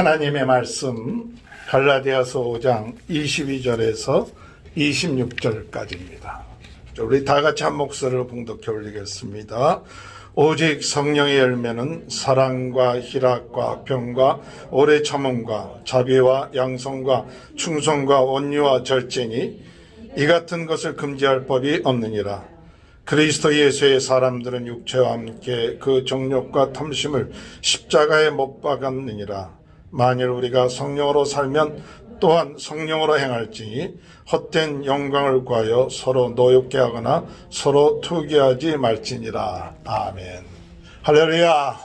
하나님의 말씀 갈라디아서 5장 22절에서 26절까지입니다. 우리 다 같이 한 목소리로 봉독해 올리겠습니다. 오직 성령의 열매는 사랑과 희락과 평과 오래 참음과 자비와 양성과 충성과 온유와 절제니 이 같은 것을 금지할 법이 없느니라. 그리스도 예수의 사람들은 육체와 함께 그 정욕과 탐심을 십자가에 못 박았느니라. 만일 우리가 성령으로 살면 또한 성령으로 행할지니 헛된 영광을 구하여 서로 노엽게 하거나 서로 투기하지 말지니라. 아멘. 할렐루야.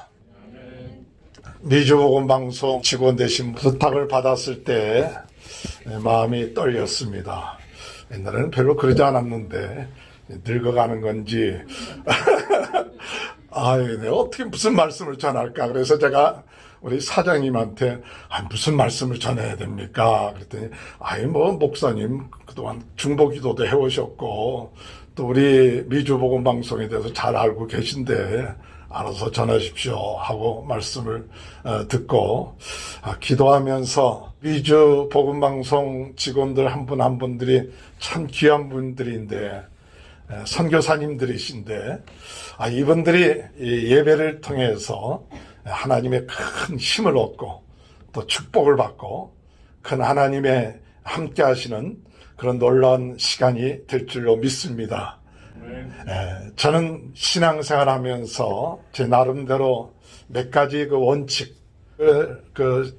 미주복음방송 직원 되신 부탁을 받았을 때 마음이 떨렸습니다. 옛날에는 별로 그러지 않았는데 늙어가는 건지 내가 어떻게 무슨 말씀을 전할까. 그래서 제가 우리 사장님한테 무슨 말씀을 전해야 됩니까? 그랬더니 목사님 그동안 중보기도도 해오셨고 또 우리 미주복음 방송에 대해서 잘 알고 계신데 알아서 전하십시오 하고 말씀을 듣고 기도하면서 미주복음 방송 직원들 한 분 한 분들이 참 귀한 분들인데 선교사님들이신데 이분들이 예배를 통해서 하나님의 큰 힘을 얻고 또 축복을 받고 큰 하나님의 함께 하시는 그런 놀라운 시간이 될 줄로 믿습니다. 저는 신앙생활 하면서 제 나름대로 몇 가지 그 원칙,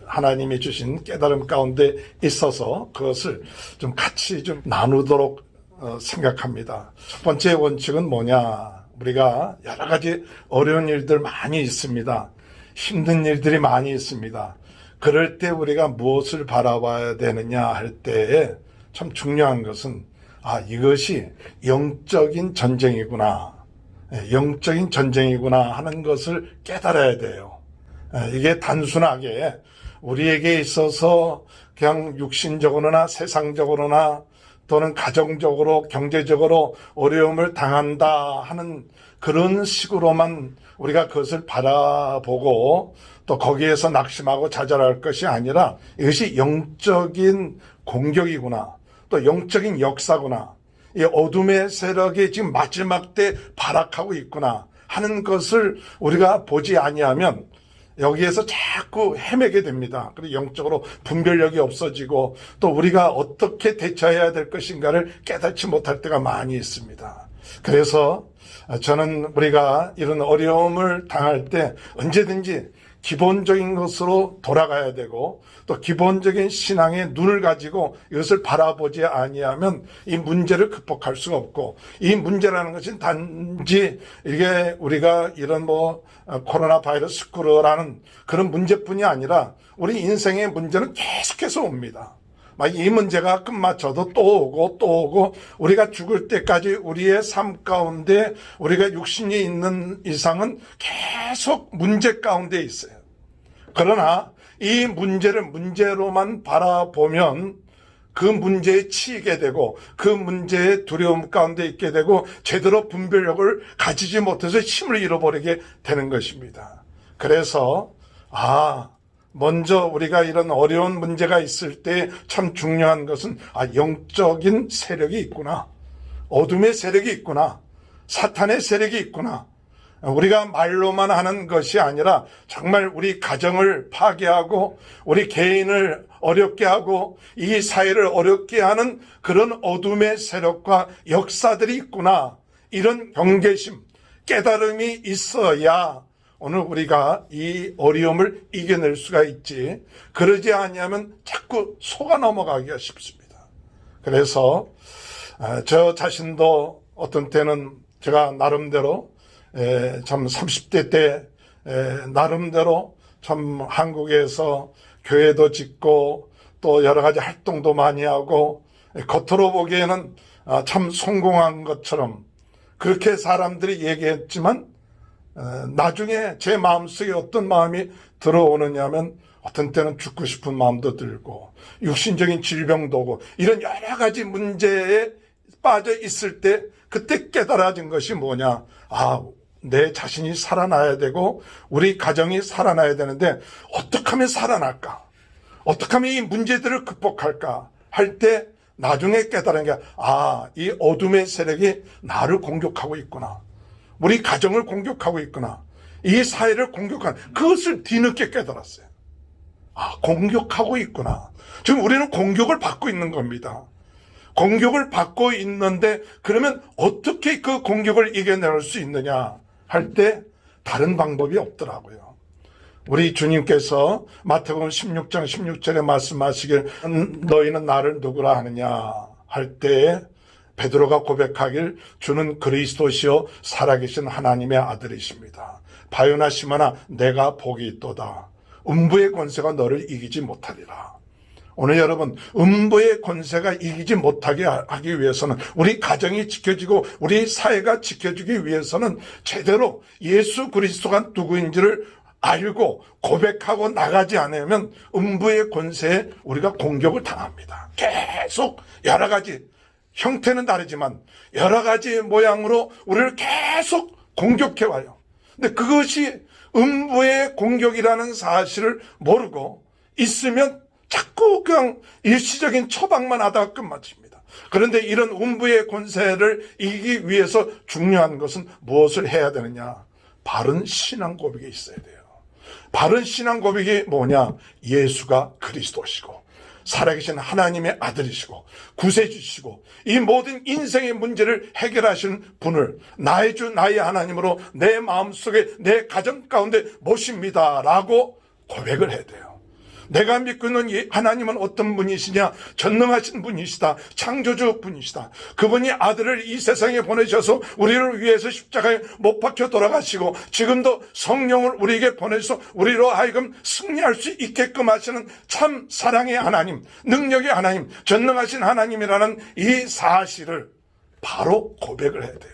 하나님이 주신 깨달음 가운데 있어서 그것을 좀 같이 좀 나누도록 생각합니다. 첫 번째 원칙은 뭐냐? 우리가 여러 가지 어려운 일들 많이 있습니다. 힘든 일들이 많이 있습니다. 그럴 때 우리가 무엇을 바라봐야 되느냐 할 때에 참 중요한 것은 이것이 영적인 전쟁이구나. 영적인 전쟁이구나 하는 것을 깨달아야 돼요. 이게 단순하게 우리에게 있어서 그냥 육신적으로나 세상적으로나 또는 가정적으로 경제적으로 어려움을 당한다 하는 그런 식으로만 우리가 그것을 바라보고 또 거기에서 낙심하고 좌절할 것이 아니라 이것이 영적인 공격이구나. 또 영적인 역사구나. 이 어둠의 세력이 지금 마지막 때 발악하고 있구나 하는 것을 우리가 보지 아니하면 여기에서 자꾸 헤매게 됩니다. 그리고 영적으로 분별력이 없어지고 또 우리가 어떻게 대처해야 될 것인가를 깨닫지 못할 때가 많이 있습니다. 그래서 저는 우리가 이런 어려움을 당할 때 언제든지 기본적인 것으로 돌아가야 되고 또 기본적인 신앙의 눈을 가지고 이것을 바라보지 아니하면 이 문제를 극복할 수가 없고 이 문제라는 것은 단지 이게 우리가 이런 코로나 바이러스 19라는 그런 문제뿐이 아니라 우리 인생의 문제는 계속해서 옵니다. 이 문제가 끝마쳐도 또 오고 우리가 죽을 때까지 우리의 삶 가운데 우리가 육신이 있는 이상은 계속 문제 가운데 있어요. 그러나 이 문제를 문제로만 바라보면 그 문제에 치이게 되고 그 문제의 두려움 가운데 있게 되고 제대로 분별력을 가지지 못해서 힘을 잃어버리게 되는 것입니다. 그래서 먼저 우리가 이런 어려운 문제가 있을 때 참 중요한 것은 영적인 세력이 있구나. 어둠의 세력이 있구나. 사탄의 세력이 있구나. 우리가 말로만 하는 것이 아니라 정말 우리 가정을 파괴하고 우리 개인을 어렵게 하고 이 사회를 어렵게 하는 그런 어둠의 세력과 역사들이 있구나. 이런 경계심, 깨달음이 있어야 오늘 우리가 이 어려움을 이겨낼 수가 있지. 그러지 않으면 자꾸 속아 넘어가기가 쉽습니다. 그래서 저 자신도 어떤 때는 제가 나름대로 참 30대 때 나름대로 참 한국에서 교회도 짓고 또 여러 가지 활동도 많이 하고 겉으로 보기에는 참 성공한 것처럼 그렇게 사람들이 얘기했지만 나중에 제 마음속에 어떤 마음이 들어오느냐면 어떤 때는 죽고 싶은 마음도 들고 육신적인 질병도 오고 이런 여러 가지 문제에 빠져 있을 때 그때 깨달아진 것이 뭐냐. 내 자신이 살아나야 되고 우리 가정이 살아나야 되는데 어떻게 하면 살아날까? 어떻게 하면 이 문제들을 극복할까 할 때 나중에 깨달은 게, 이 어둠의 세력이 나를 공격하고 있구나. 우리 가정을 공격하고 있구나. 이 사회를 공격하는, 그것을 뒤늦게 깨달았어요. 공격하고 있구나. 지금 우리는 공격을 받고 있는 겁니다. 공격을 받고 있는데, 그러면 어떻게 그 공격을 이겨낼 수 있느냐 할 때 다른 방법이 없더라고요. 우리 주님께서 마태복음 16장 16절에 말씀하시길, 너희는 나를 누구라 하느냐 할 때에 베드로가 고백하길, 주는 그리스도시요 살아계신 하나님의 아들이십니다. 바요나 시모나 내가 복이 있도다. 음부의 권세가 너를 이기지 못하리라. 오늘 여러분, 음부의 권세가 이기지 못하게 하기 위해서는, 우리 가정이 지켜지고 우리 사회가 지켜지기 위해서는 제대로 예수 그리스도가 누구인지를 알고 고백하고 나가지 않으면 음부의 권세에 우리가 공격을 당합니다. 계속 여러 가지, 형태는 다르지만 여러 가지 모양으로 우리를 계속 공격해와요. 근데 그것이 음부의 공격이라는 사실을 모르고 있으면 자꾸 그냥 일시적인 처방만 하다가 끝마칩니다. 그런데 이런 음부의 권세를 이기기 위해서 중요한 것은 무엇을 해야 되느냐? 바른 신앙 고백이 있어야 돼요. 바른 신앙 고백이 뭐냐? 예수가 그리스도시고 살아계신 하나님의 아들이시고 구세주시고 이 모든 인생의 문제를 해결하시는 분을 나의 주 나의 하나님으로 내 마음속에 내 가정 가운데 모십니다 라고 고백을 해야 돼요. 내가 믿고 있는 하나님은 어떤 분이시냐? 전능하신 분이시다. 창조주 분이시다. 그분이 아들을 이 세상에 보내셔서 우리를 위해서 십자가에 못 박혀 돌아가시고 지금도 성령을 우리에게 보내서 우리로 하여금 승리할 수 있게끔 하시는 참 사랑의 하나님, 능력의 하나님, 전능하신 하나님이라는 이 사실을 바로 고백을 해야 돼요.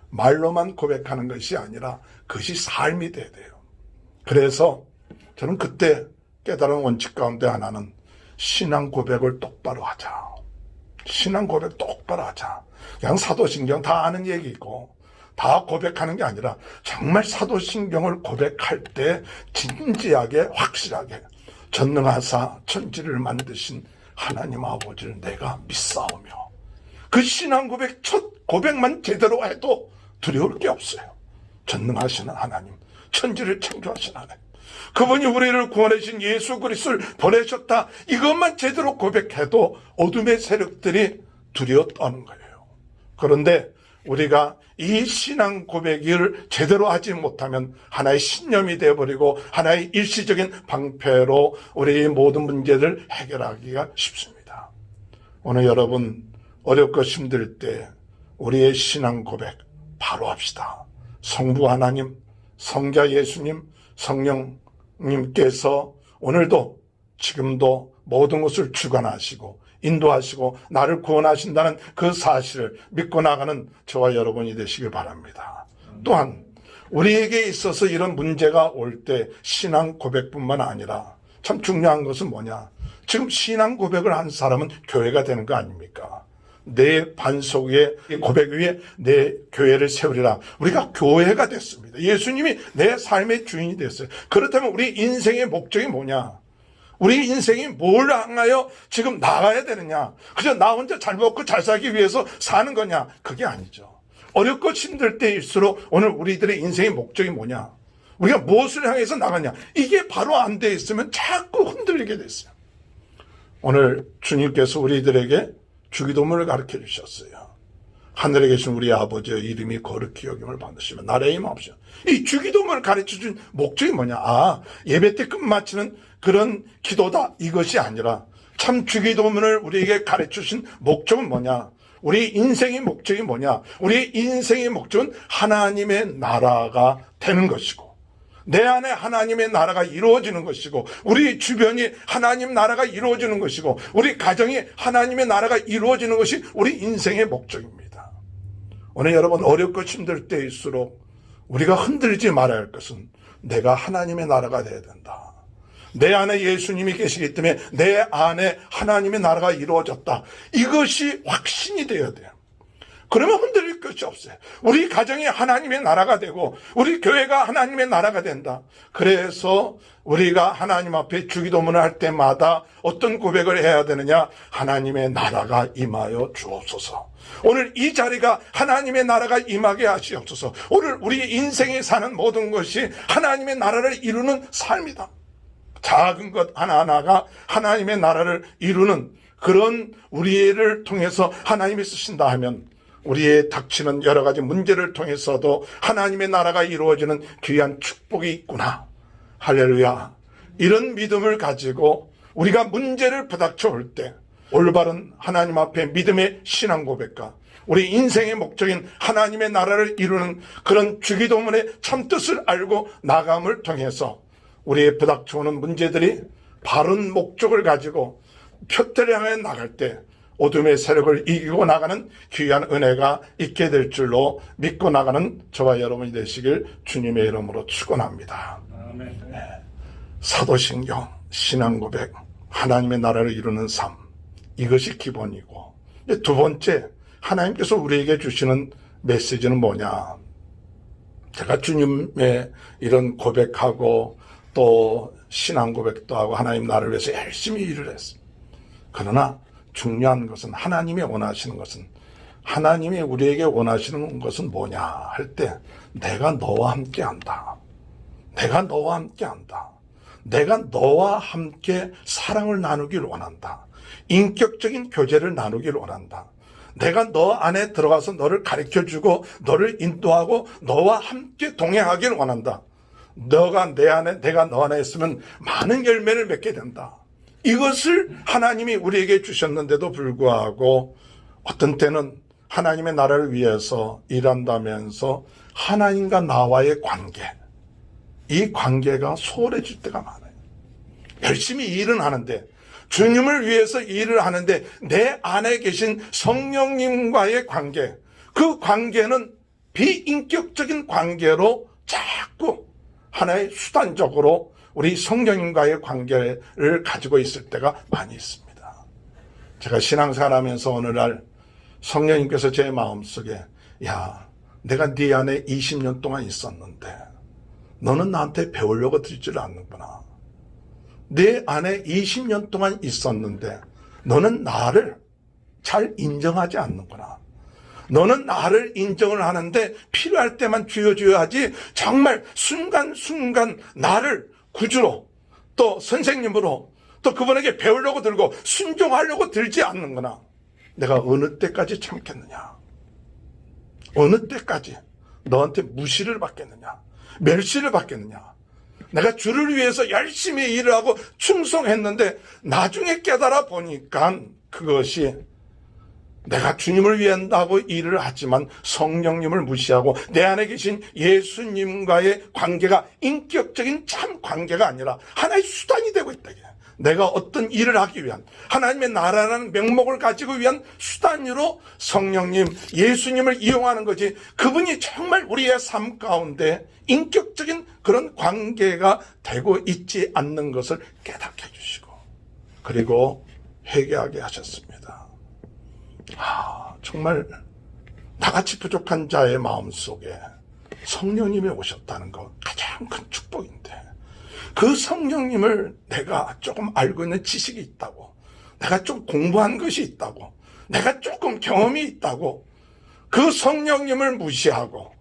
말로만 고백하는 것이 아니라 그것이 삶이 돼야 돼요. 그래서 저는 그때 깨달은 원칙 가운데 하나는 신앙 고백을 똑바로 하자. 신앙 고백 똑바로 하자. 그냥 사도신경 다 아는 얘기고 다 고백하는 게 아니라 정말 사도신경을 고백할 때 진지하게 확실하게 전능하사 천지를 만드신 하나님 아버지를 내가 믿사오며, 그 신앙 고백 첫 고백만 제대로 해도 두려울 게 없어요. 전능하시는 하나님, 천지를 창조하신 하나님, 그분이 우리를 구원하신 예수 그리스도를 보내셨다. 이것만 제대로 고백해도 어둠의 세력들이 두려워 떠는 거예요. 그런데 우리가 이 신앙 고백을 제대로 하지 못하면 하나의 신념이 되어버리고 하나의 일시적인 방패로 우리의 모든 문제를 해결하기가 쉽습니다. 오늘 여러분 어렵고 힘들 때 우리의 신앙 고백 바로 합시다. 성부 하나님, 성자 예수님, 성령님께서 오늘도 지금도 모든 것을 주관하시고 인도하시고 나를 구원하신다는 그 사실을 믿고 나가는 저와 여러분이 되시길 바랍니다. 또한 우리에게 있어서 이런 문제가 올 때 신앙 고백뿐만 아니라 참 중요한 것은 뭐냐? 지금 신앙 고백을 한 사람은 교회가 되는 거 아닙니까? 내 반석 위에, 고백 위에 내 교회를 세우리라. 우리가 교회가 됐습니다. 예수님이 내 삶의 주인이 됐어요. 그렇다면 우리 인생의 목적이 뭐냐? 우리 인생이 뭘 향하여 지금 나가야 되느냐? 그저 나 혼자 잘 먹고 잘 살기 위해서 사는 거냐? 그게 아니죠. 어렵고 힘들 때일수록 오늘 우리들의 인생의 목적이 뭐냐? 우리가 무엇을 향해서 나가냐? 이게 바로 안 돼 있으면 자꾸 흔들리게 됐어요. 오늘 주님께서 우리들에게 주기도문을 가르쳐 주셨어요. 하늘에 계신 우리 아버지의 이름이 거룩히 여김을 받으시면 나라의 임하옵시며. 이 주기도문을 가르쳐 준 목적이 뭐냐? 예배 때 끝마치는 그런 기도다, 이것이 아니라 참 주기도문을 우리에게 가르쳐 주신 목적은 뭐냐? 우리 인생의 목적이 뭐냐? 우리 인생의 목적은 하나님의 나라가 되는 것이고 내 안에 하나님의 나라가 이루어지는 것이고 우리 주변이 하나님 나라가 이루어지는 것이고 우리 가정이 하나님의 나라가 이루어지는 것이 우리 인생의 목적입니다. 오늘 여러분 어렵고 힘들 때일수록 우리가 흔들리지 말아야 할 것은 내가 하나님의 나라가 되어야 된다. 내 안에 예수님이 계시기 때문에 내 안에 하나님의 나라가 이루어졌다. 이것이 확신이 되어야 돼요. 그러면 흔들릴 것이 없어요. 우리 가정이 하나님의 나라가 되고 우리 교회가 하나님의 나라가 된다. 그래서 우리가 하나님 앞에 주기도문을 할 때마다 어떤 고백을 해야 되느냐? 하나님의 나라가 임하여 주옵소서. 오늘 이 자리가 하나님의 나라가 임하게 하시옵소서. 오늘 우리 인생에 사는 모든 것이 하나님의 나라를 이루는 삶이다. 작은 것 하나하나가 하나님의 나라를 이루는 그런 우리를 통해서 하나님이 쓰신다 하면 우리의 닥치는 여러 가지 문제를 통해서도 하나님의 나라가 이루어지는 귀한 축복이 있구나. 할렐루야. 이런 믿음을 가지고 우리가 문제를 부닥쳐 올 때 올바른 하나님 앞에 믿음의 신앙 고백과 우리 인생의 목적인 하나님의 나라를 이루는 그런 주기도문의 참뜻을 알고 나감을 통해서 우리의 부닥쳐오는 문제들이 바른 목적을 가지고 표대를 향해 나갈 때 어둠의 세력을 이기고 나가는 귀한 은혜가 있게 될 줄로 믿고 나가는 저와 여러분이 되시길 주님의 이름으로 축원합니다. 네. 사도신경, 신앙고백, 하나님의 나라를 이루는 삶, 이것이 기본이고, 두 번째 하나님께서 우리에게 주시는 메시지는 뭐냐? 제가 주님의 이런 고백하고 또 신앙 고백도 하고 하나님 나라를 위해서 열심히 일을 했습니다. 그러나 중요한 것은 하나님이 원하시는 것은, 하나님이 우리에게 원하시는 것은 뭐냐 할 때 내가 너와 함께 한다. 내가 너와 함께 한다. 내가 너와 함께 사랑을 나누길 원한다. 인격적인 교제를 나누길 원한다. 내가 너 안에 들어가서 너를 가르쳐주고 너를 인도하고 너와 함께 동행하길 원한다. 너가 내 안에, 내가 너 안에 있으면 많은 열매를 맺게 된다. 이것을 하나님이 우리에게 주셨는데도 불구하고 어떤 때는 하나님의 나라를 위해서 일한다면서 하나님과 나와의 관계, 이 관계가 소홀해질 때가 많아요. 열심히 일은 하는데, 주님을 위해서 일을 하는데 내 안에 계신 성령님과의 관계, 그 관계는 비인격적인 관계로 자꾸 하나의 수단적으로 우리 성령님과의 관계를 가지고 있을 때가 많이 있습니다. 제가 신앙생활하면서 오늘날 성령님께서 제 마음속에, 야, 내가 네 안에 20년 동안 있었는데 너는 나한테 배우려고 들지를 않는구나. 내 안에 20년 동안 있었는데 너는 나를 잘 인정하지 않는구나. 너는 나를 인정을 하는데 필요할 때만 주여 하지 정말 순간순간 나를 구주로 또 선생님으로 또 그분에게 배우려고 들고 순종하려고 들지 않는구나. 내가 어느 때까지 참겠느냐? 어느 때까지 너한테 무시를 받겠느냐? 멸시를 받겠느냐? 내가 주를 위해서 열심히 일을 하고 충성했는데 나중에 깨달아 보니까 그것이 내가 주님을 위해 한다고 일을 하지만 성령님을 무시하고 내 안에 계신 예수님과의 관계가 인격적인 참 관계가 아니라 하나의 수단이 되고 있다. 내가 어떤 일을 하기 위한, 하나님의 나라라는 명목을 가지고 위한 수단으로 성령님, 예수님을 이용하는 거지, 그분이 정말 우리의 삶 가운데 인격적인 그런 관계가 되고 있지 않는 것을 깨닫게 해주시고 그리고 회개하게 하셨습니다. 정말 나같이 부족한 자의 마음속에 성령님이 오셨다는 것 가장 큰 축복인데, 그 성령님을 내가 조금 알고 있는 지식이 있다고, 내가 좀 공부한 것이 있다고, 내가 조금 경험이 있다고 그 성령님을 무시하고,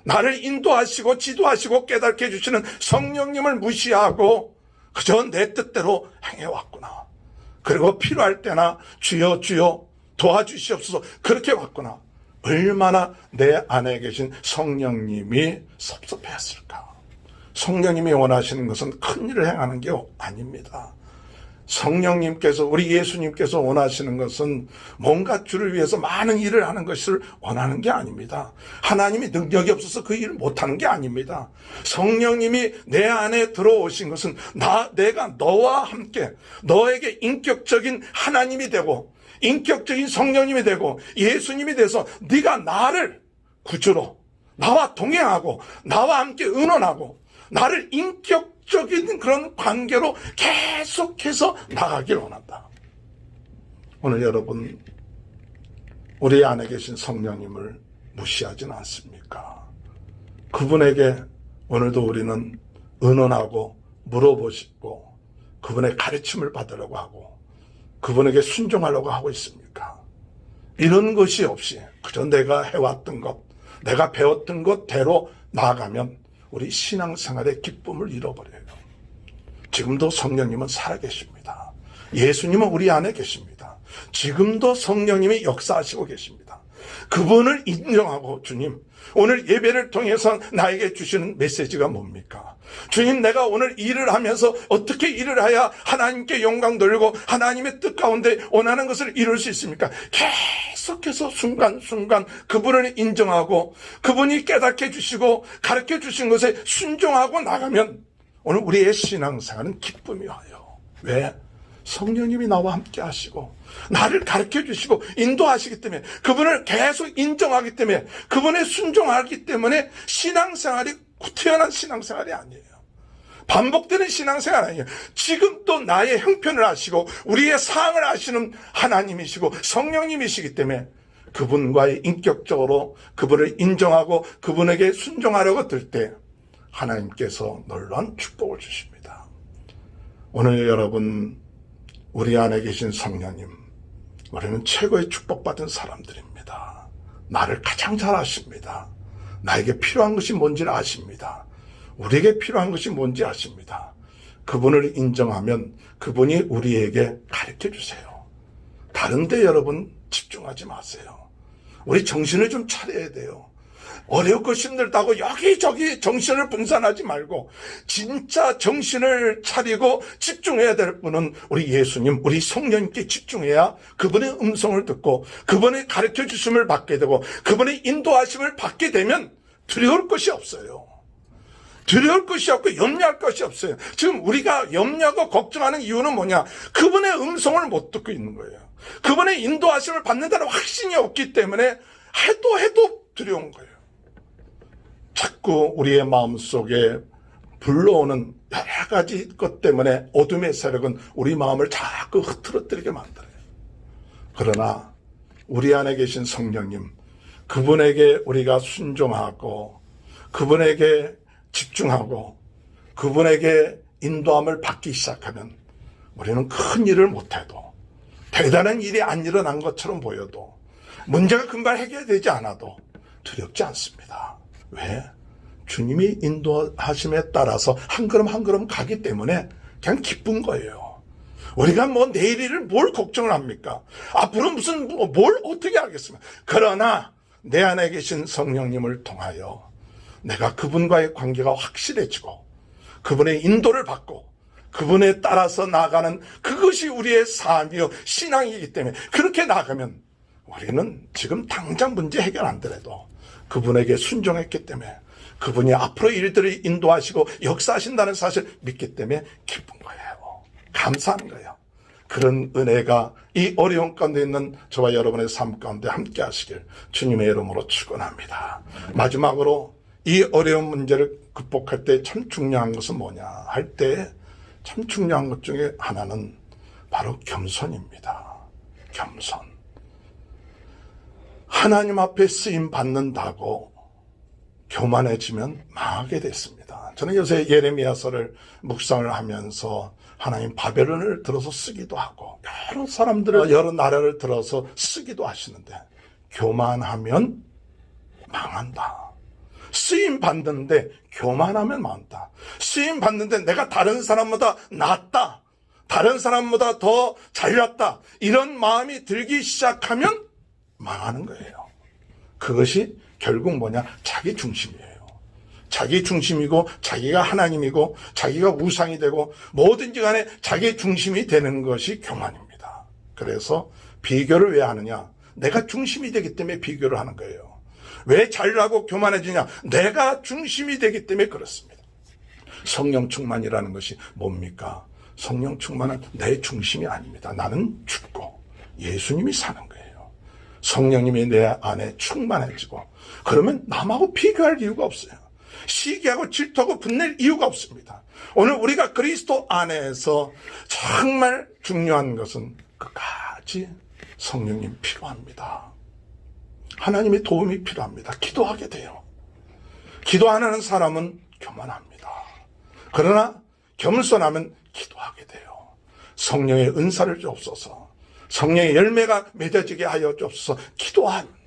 나를 인도하시고 지도하시고 깨닫게 해주시는 성령님을 무시하고 그저 내 뜻대로 행해왔구나. 그리고 필요할 때나 주여 주여 도와주시옵소서 그렇게 왔구나. 얼마나 내 안에 계신 성령님이 섭섭해했을까. 성령님이 원하시는 것은 큰 일을 행하는 게 아닙니다. 성령님께서, 우리 예수님께서 원하시는 것은 뭔가 주를 위해서 많은 일을 하는 것을 원하는 게 아닙니다. 하나님이 능력이 없어서 그 일을 못하는 게 아닙니다. 성령님이 내 안에 들어오신 것은 내가 너와 함께 너에게 인격적인 하나님이 되고 인격적인 성령님이 되고 예수님이 돼서 네가 나를 구주로, 나와 동행하고 나와 함께 의논하고 나를 인격적인 그런 관계로 계속해서 나가길 원한다. 오늘 여러분 우리 안에 계신 성령님을 무시하진 않습니까? 그분에게 오늘도 우리는 의논하고 물어보시고 그분의 가르침을 받으려고 하고 그분에게 순종하려고 하고 있습니까? 이런 것이 없이 그저 내가 해왔던 것, 내가 배웠던 것대로 나아가면 우리 신앙생활의 기쁨을 잃어버려요. 지금도 성령님은 살아계십니다. 예수님은 우리 안에 계십니다. 지금도 성령님이 역사하시고 계십니다. 그분을 인정하고 주님, 오늘 예배를 통해서 나에게 주시는 메시지가 뭡니까? 주님, 내가 오늘 일을 하면서 어떻게 일을 해야 하나님께 영광 돌리고 하나님의 뜻 가운데 원하는 것을 이룰 수 있습니까? 계속해서 순간순간 그분을 인정하고 그분이 깨닫게 해주시고 가르쳐 주신 것에 순종하고 나가면 오늘 우리의 신앙생활은 기쁨이 와요. 왜? 성령님이 나와 함께 하시고 나를 가르쳐 주시고 인도하시기 때문에 그분을 계속 인정하기 때문에 그분에 순종하기 때문에 신앙생활이 구태연한 신앙생활이 아니에요. 반복되는 신앙생활 아니에요. 지금도 나의 형편을 아시고 우리의 사항을 아시는 하나님이시고 성령님이시기 때문에 그분과의 인격적으로 그분을 인정하고 그분에게 순종하려고 들 때 하나님께서 놀라운 축복을 주십니다. 오늘 여러분, 우리 안에 계신 성령님, 우리는 최고의 축복받은 사람들입니다. 나를 가장 잘 아십니다. 나에게 필요한 것이 뭔지를 아십니다. 우리에게 필요한 것이 뭔지 아십니다. 그분을 인정하면 그분이 우리에게 가르쳐 주세요. 다른 데 여러분 집중하지 마세요. 우리 정신을 좀 차려야 돼요. 어렵고 힘들다고 여기저기 정신을 분산하지 말고 진짜 정신을 차리고 집중해야 될 분은 우리 예수님, 우리 성령님께 집중해야 그분의 음성을 듣고 그분의 가르쳐 주심을 받게 되고 그분의 인도하심을 받게 되면 두려울 것이 없어요. 두려울 것이 없고 염려할 것이 없어요. 지금 우리가 염려하고 걱정하는 이유는 뭐냐? 그분의 음성을 못 듣고 있는 거예요. 그분의 인도하심을 받는다는 확신이 없기 때문에 해도 두려운 거예요. 자꾸 우리의 마음속에 불러오는 여러 가지 것 때문에 어둠의 세력은 우리 마음을 자꾸 흐트러뜨리게 만들어요. 그러나 우리 안에 계신 성령님, 그분에게 우리가 순종하고 그분에게 집중하고 그분에게 인도함을 받기 시작하면 우리는 큰 일을 못해도 대단한 일이 안 일어난 것처럼 보여도 문제가 금방 해결되지 않아도 두렵지 않습니다. 왜? 주님이 인도하심에 따라서 한 걸음 한 걸음 가기 때문에 그냥 기쁜 거예요. 우리가 뭐 내일 일을 뭘 걱정을 합니까? 앞으로 무슨 뭘 어떻게 하겠습니까? 그러나 내 안에 계신 성령님을 통하여 내가 그분과의 관계가 확실해지고 그분의 인도를 받고 그분에 따라서 나아가는 그것이 우리의 삶이요 신앙이기 때문에 그렇게 나가면 우리는 지금 당장 문제 해결 안 되더라도 그분에게 순종했기 때문에 그분이 앞으로 일들을 인도하시고 역사하신다는 사실을 믿기 때문에 기쁜 거예요. 감사한 거예요. 그런 은혜가 이 어려운 가운데 있는 저와 여러분의 삶 가운데 함께 하시길 주님의 이름으로 축원합니다. 마지막으로 이 어려운 문제를 극복할 때 참 중요한 것은 뭐냐 할 때 참 중요한 것 중에 하나는 바로 겸손입니다. 겸손. 하나님 앞에 쓰임 받는다고 교만해지면 망하게 됐습니다. 저는 요새 예레미야서를 묵상을 하면서 하나님 바벨론을 들어서 쓰기도 하고 여러 사람들을 여러 나라를 들어서 쓰기도 하시는데 교만하면 망한다. 쓰임 받는데 교만하면 망한다. 쓰임 받는데 내가 다른 사람보다 낫다. 다른 사람보다 더 잘났다. 이런 마음이 들기 시작하면 망하는 거예요. 그것이 결국 뭐냐? 자기 중심이에요. 자기 중심이고 자기가 하나님이고 자기가 우상이 되고 뭐든지 간에 자기 중심이 되는 것이 교만입니다. 그래서 비교를 왜 하느냐? 내가 중심이 되기 때문에 비교를 하는 거예요. 왜 잘나고 교만해지냐? 내가 중심이 되기 때문에 그렇습니다. 성령 충만이라는 것이 뭡니까? 성령 충만은 내 중심이 아닙니다. 나는 죽고 예수님이 사는 거예요. 성령님이 내 안에 충만해지고 그러면 남하고 비교할 이유가 없어요. 시기하고 질투하고 분낼 이유가 없습니다. 오늘 우리가 그리스도 안에서 정말 중요한 것은 끝까지 성령님 필요합니다. 하나님의 도움이 필요합니다. 기도하게 돼요. 기도 안 하는 사람은 교만합니다. 그러나 겸손하면 기도하게 돼요. 성령의 은사를 주옵소서. 성령의 열매가 맺어지게 하여 주옵소서. 기도한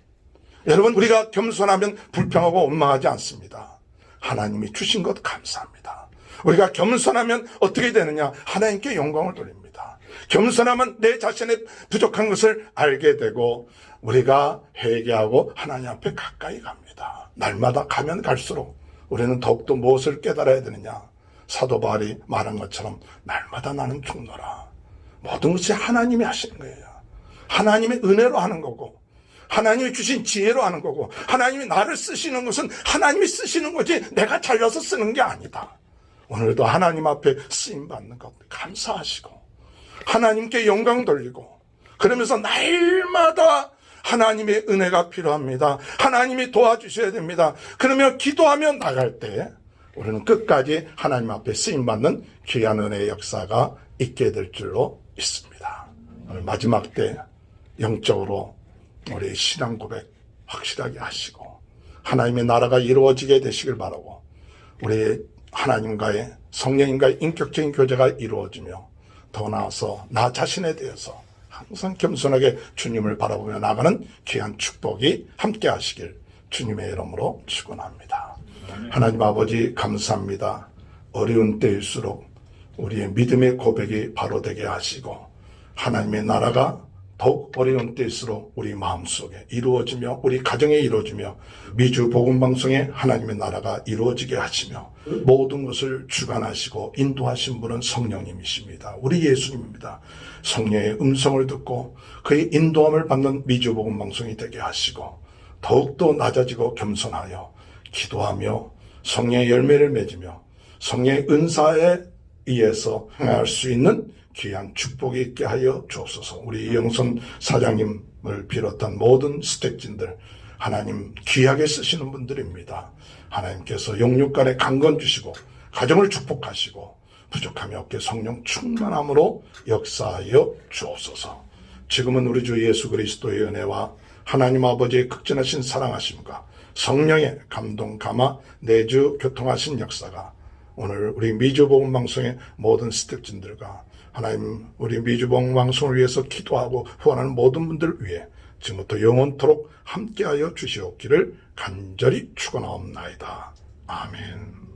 여러분, 우리가 겸손하면 불평하고 원망하지 않습니다. 하나님이 주신 것 감사합니다. 우리가 겸손하면 어떻게 되느냐? 하나님께 영광을 돌립니다. 겸손하면 내 자신의 부족한 것을 알게 되고 우리가 회개하고 하나님 앞에 가까이 갑니다. 날마다 가면 갈수록 우리는 더욱더 무엇을 깨달아야 되느냐? 사도 바울이 말한 것처럼 날마다 나는 죽노라. 모든 것이 하나님이 하시는 거예요. 하나님의 은혜로 하는 거고 하나님이 주신 지혜로 하는 거고 하나님이 나를 쓰시는 것은 하나님이 쓰시는 거지 내가 잘려서 쓰는 게 아니다. 오늘도 하나님 앞에 쓰임받는 것 감사하시고 하나님께 영광 돌리고 그러면서 날마다 하나님의 은혜가 필요합니다. 하나님이 도와주셔야 됩니다. 그러면 기도하며 나갈 때 우리는 끝까지 하나님 앞에 쓰임받는 귀한 은혜의 역사가 있게 될 줄로 있습니다. 오늘 마지막 때 영적으로 우리 신앙 고백 확실하게 하시고 하나님의 나라가 이루어지게 되시길 바라고 우리 하나님과의 성령님과의 인격적인 교제가 이루어지며 더 나아서 나 자신에 대해서 항상 겸손하게 주님을 바라보며 나가는 귀한 축복이 함께 하시길 주님의 이름으로 축원합니다. 하나님 아버지 감사합니다. 어려운 때일수록 우리의 믿음의 고백이 바로 되게 하시고 하나님의 나라가 더욱 어려운 때일수록 우리 마음속에 이루어지며 우리 가정에 이루어지며 미주 복음방송에 하나님의 나라가 이루어지게 하시며 모든 것을 주관하시고 인도하신 분은 성령님이십니다. 우리 예수님입니다. 성령의 음성을 듣고 그의 인도함을 받는 미주 복음방송이 되게 하시고 더욱더 낮아지고 겸손하여 기도하며 성령의 열매를 맺으며 성령의 은사에 의해서 행할 수 있는 귀한 축복이 있게 하여 주옵소서. 우리 영선 사장님을 비롯한 모든 스택진들 하나님 귀하게 쓰시는 분들입니다. 하나님께서 영육간에 강건 주시고 가정을 축복하시고 부족함이 없게 성령 충만함으로 역사하여 주옵소서. 지금은 우리 주 예수 그리스도의 은혜와 하나님 아버지의 극진하신 사랑하심과 성령의 감동 감화 내주 교통하신 역사가 오늘 우리 미주복음방송의 모든 스태프진들과 하나님 우리 미주복음방송을 위해서 기도하고 후원하는 모든 분들을 위해 지금부터 영원토록 함께하여 주시옵기를 간절히 축원하옵나이다. 아멘.